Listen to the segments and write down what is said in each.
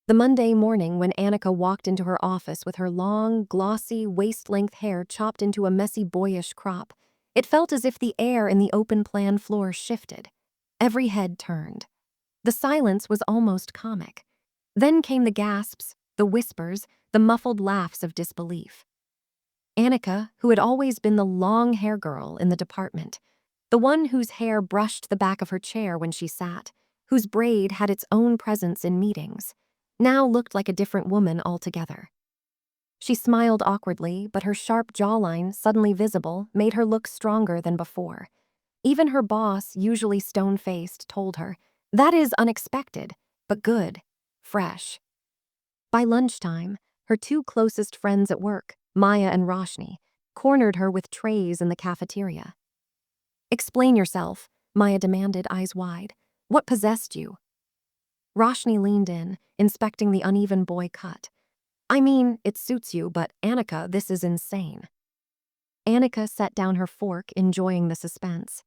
The Monday morning when Anakah walked into her office with her long, glossy, waist-length hair chopped into a messy boyish crop, it felt as if the air in the open-plan floor shifted. Every head turned. The silence was almost comic. Then came the gasps, the whispers, the muffled laughs of disbelief. Anakah, who had always been the long-hair girl in the department, the one whose hair brushed the back of her chair when she sat, whose braid had its own presence in meetings, now looked like a different woman altogether. She smiled awkwardly, but her sharp jawline, suddenly visible, made her look stronger than before. Even her boss, usually stone-faced, told her, "That is unexpected, but good, fresh." By lunchtime, her two closest friends at work, Maya and Roshni, cornered her with trays in the cafeteria. "Explain yourself," Maya demanded, eyes wide. "What possessed you?" Roshni leaned in, inspecting the uneven boy cut. "I mean, it suits you, but Anakah, this is insane." Anakah set down her fork, enjoying the suspense.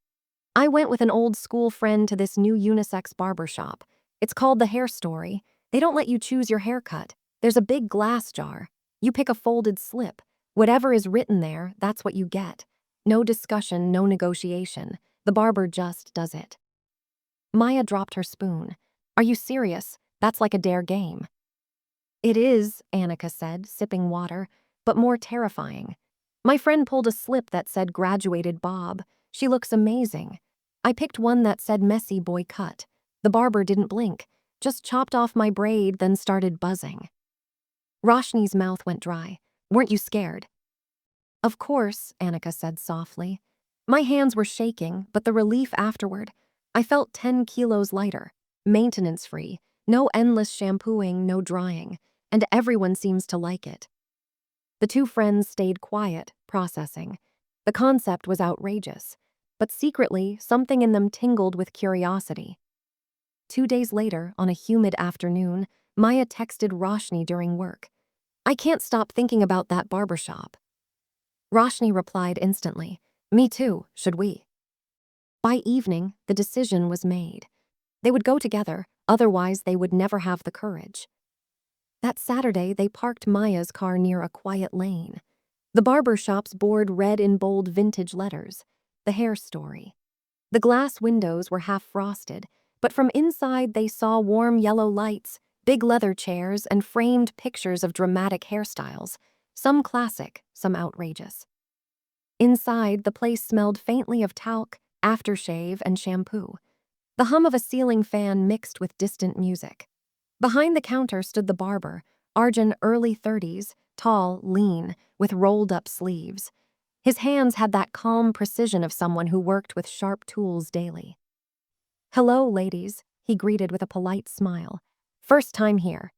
"I went with an old school friend to this new unisex barbershop. It's called the Hairstory. They don't let you choose your haircut. There's a big glass jar. You pick a folded slip. Whatever is written there, that's what you get. No discussion, no negotiation. The barber just does it." Maya dropped her spoon. "Are you serious? That's like a dare game." "It is," Anakah said, sipping water, "but more terrifying. My friend pulled a slip that said graduated Bob. She looks amazing. I picked one that said messy boy cut. The barber didn't blink, just chopped off my braid, then started buzzing." Roshni's mouth went dry. "Weren't you scared?" "Of course," Anakah said softly. "My hands were shaking, but the relief afterward, I felt 10 kilos lighter, maintenance-free, no endless shampooing, no drying, and everyone seems to like it." The two friends stayed quiet, processing. The concept was outrageous, but secretly, something in them tingled with curiosity. 2 days later, on a humid afternoon, Maya texted Roshni during work. "I can't stop thinking about that barbershop." Roshni replied instantly, "Me too, should we?" By evening, the decision was made. They would go together, otherwise they would never have the courage. That Saturday, they parked Maya's car near a quiet lane. The barber shop's board read in bold vintage letters, "The Hairstory." The glass windows were half frosted, but from inside they saw warm yellow lights, big leather chairs, and framed pictures of dramatic hairstyles, some classic, some outrageous. Inside, the place smelled faintly of talc, aftershave, and shampoo. The hum of a ceiling fan mixed with distant music. Behind the counter stood the barber, Arjun, early 30s, tall, lean, with rolled-up sleeves. His hands had that calm precision of someone who worked with sharp tools daily. "Hello, ladies," he greeted with a polite smile. "First time here."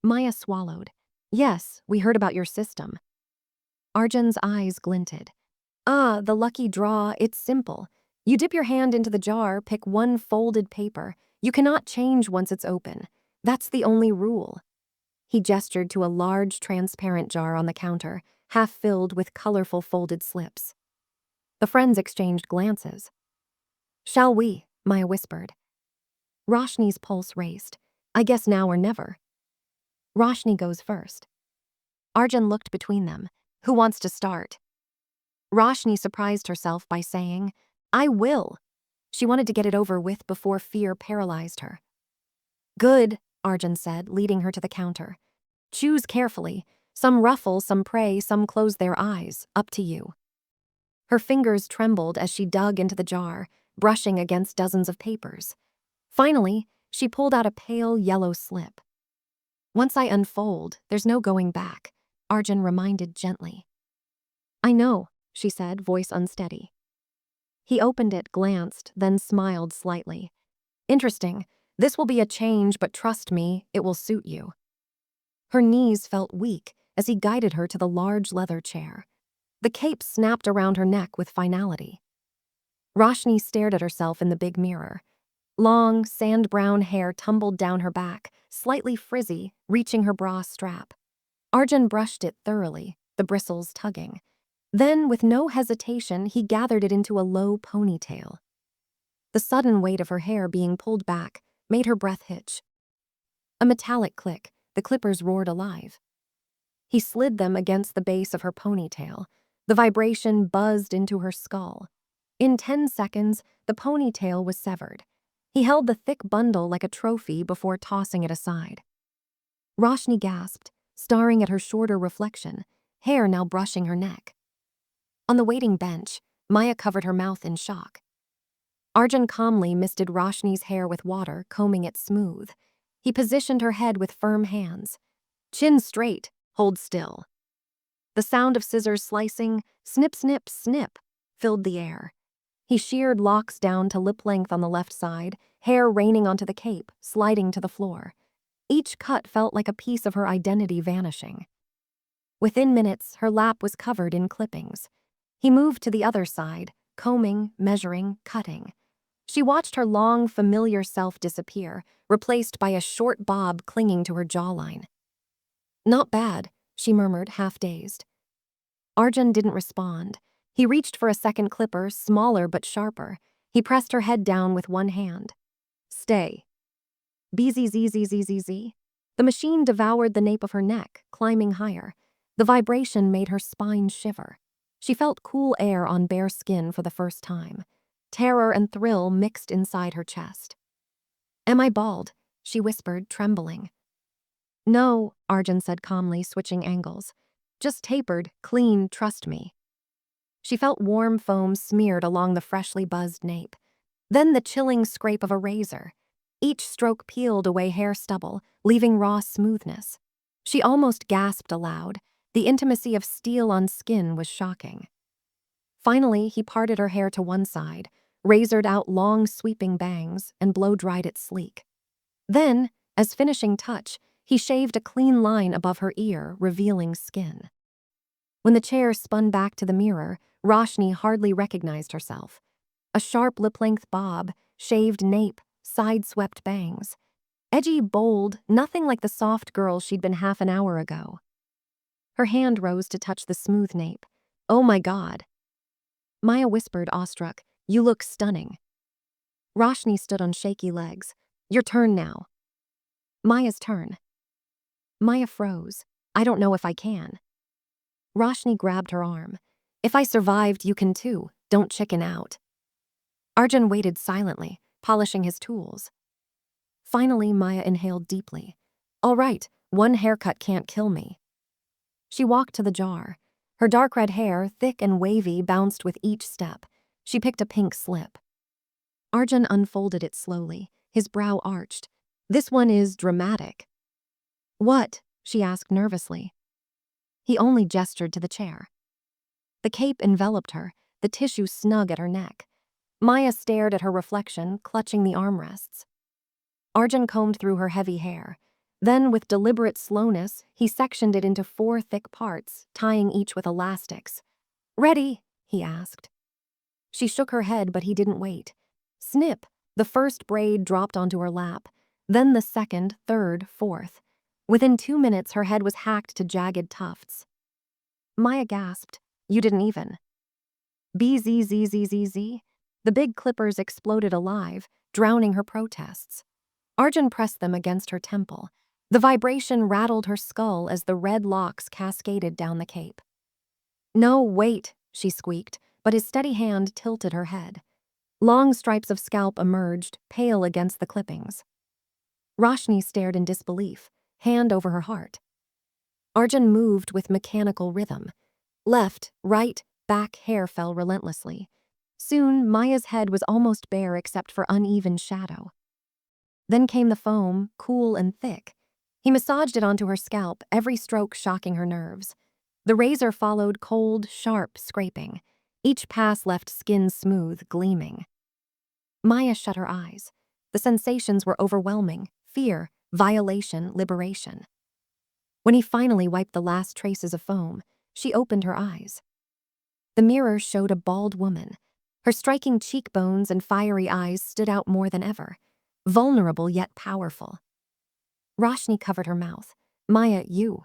Maya swallowed. "Yes, we heard about your system." Arjun's eyes glinted. "Ah, the lucky draw, it's simple. You dip your hand into the jar, pick one folded paper. You cannot change once it's open. That's the only rule." He gestured to a large, transparent jar on the counter, half filled with colorful folded slips. The friends exchanged glances. "Shall we?" Maya whispered. Roshni's pulse raced. "I guess now or never." Roshni goes first. Arjun looked between them. "Who wants to start?" Roshni surprised herself by saying, "I will." She wanted to get it over with before fear paralyzed her. "Good," Arjun said, leading her to the counter. "Choose carefully. Some ruffle, some pray, some close their eyes. Up to you." Her fingers trembled as she dug into the jar, brushing against dozens of papers. Finally, she pulled out a pale yellow slip. "Once I unfold, there's no going back," Arjun reminded gently. "I know," she said, voice unsteady. He opened it, glanced, then smiled slightly. "Interesting. This will be a change, but trust me, it will suit you." Her knees felt weak as he guided her to the large leather chair. The cape snapped around her neck with finality. Roshni stared at herself in the big mirror. Long, sand-brown hair tumbled down her back, slightly frizzy, reaching her bra strap. Arjun brushed it thoroughly, the bristles tugging. Then, with no hesitation, he gathered it into a low ponytail. The sudden weight of her hair being pulled back made her breath hitch. A metallic click, the clippers roared alive. He slid them against the base of her ponytail. The vibration buzzed into her skull. In 10 seconds, the ponytail was severed. He held the thick bundle like a trophy before tossing it aside. Roshni gasped, staring at her shorter reflection, hair now brushing her neck. On the waiting bench, Maya covered her mouth in shock. Arjun calmly misted Roshni's hair with water, combing it smooth. He positioned her head with firm hands. Chin straight, hold still. The sound of scissors slicing, snip, snip, snip, filled the air. He sheared locks down to lip length on the left side, hair raining onto the cape, sliding to the floor. Each cut felt like a piece of her identity vanishing. Within minutes, her lap was covered in clippings. He moved to the other side, combing, measuring, cutting. She watched her long, familiar self disappear, replaced by a short bob clinging to her jawline. Not bad, she murmured, half-dazed. Arjun didn't respond. He reached for a second clipper, smaller but sharper. He pressed her head down with one hand. Stay. Bzzzzzzz. The machine devoured the nape of her neck, climbing higher. The vibration made her spine shiver. She felt cool air on bare skin for the first time. Terror and thrill mixed inside her chest. Am I bald? She whispered, trembling. No, Arjun said calmly, switching angles. Just tapered, clean, trust me. She felt warm foam smeared along the freshly buzzed nape. Then the chilling scrape of a razor. Each stroke peeled away hair stubble, leaving raw smoothness. She almost gasped aloud. The intimacy of steel on skin was shocking. Finally, he parted her hair to one side, razored out long sweeping bangs, and blow-dried it sleek. Then, as finishing touch, he shaved a clean line above her ear, revealing skin. When the chair spun back to the mirror, Roshni hardly recognized herself. A sharp lip-length bob, shaved nape, side-swept bangs. Edgy, bold, nothing like the soft girl she'd been half an hour ago. Her hand rose to touch the smooth nape. Oh my God. Maya whispered, awestruck, you look stunning. Roshni stood on shaky legs. Your turn now. Maya's turn. Maya froze. I don't know if I can. Roshni grabbed her arm. If I survived, you can too. Don't chicken out. Arjun waited silently, polishing his tools. Finally, Maya inhaled deeply. All right, one haircut can't kill me. She walked to the jar. Her dark red hair, thick and wavy, bounced with each step. She picked a pink slip. Arjun unfolded it slowly, his brow arched. This one is dramatic. What? She asked nervously. He only gestured to the chair. The cape enveloped her, the tissue snug at her neck. Maya stared at her reflection, clutching the armrests. Arjun combed through her heavy hair. Then, with deliberate slowness, he sectioned it into 4 thick parts, tying each with elastics. Ready? He asked. She shook her head, but he didn't wait. Snip! The first braid dropped onto her lap, then the second, third, fourth. Within 2 minutes, her head was hacked to jagged tufts. Maya gasped. You didn't even. Bzzzzz. The big clippers exploded alive, drowning her protests. Arjun pressed them against her temple. The vibration rattled her skull as the red locks cascaded down the cape. No, wait, she squeaked, but his steady hand tilted her head. Long stripes of scalp emerged, pale against the clippings. Roshni stared in disbelief, hand over her heart. Arjun moved with mechanical rhythm. Left, right, back hair fell relentlessly. Soon, Maya's head was almost bare except for uneven shadow. Then came the foam, cool and thick. He massaged it onto her scalp, every stroke shocking her nerves. The razor followed, cold, sharp scraping. Each pass left skin smooth, gleaming. Maya shut her eyes. The sensations were overwhelming: fear, violation, liberation. When he finally wiped the last traces of foam, she opened her eyes. The mirror showed a bald woman. Her striking cheekbones and fiery eyes stood out more than ever, vulnerable yet powerful. Roshni covered her mouth. Maya, you.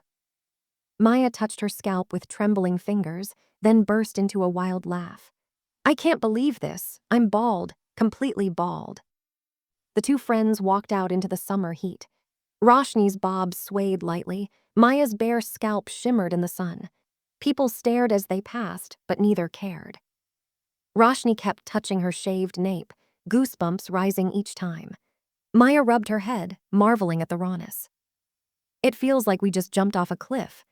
Maya touched her scalp with trembling fingers, then burst into a wild laugh. I can't believe this. I'm bald, completely bald. The two friends walked out into the summer heat. Roshni's bob swayed lightly. Maya's bare scalp shimmered in the sun. People stared as they passed, but neither cared. Rashny kept touching her shaved nape, goosebumps rising each time. Maya rubbed her head, marveling at the rawness. It feels like we just jumped off a cliff.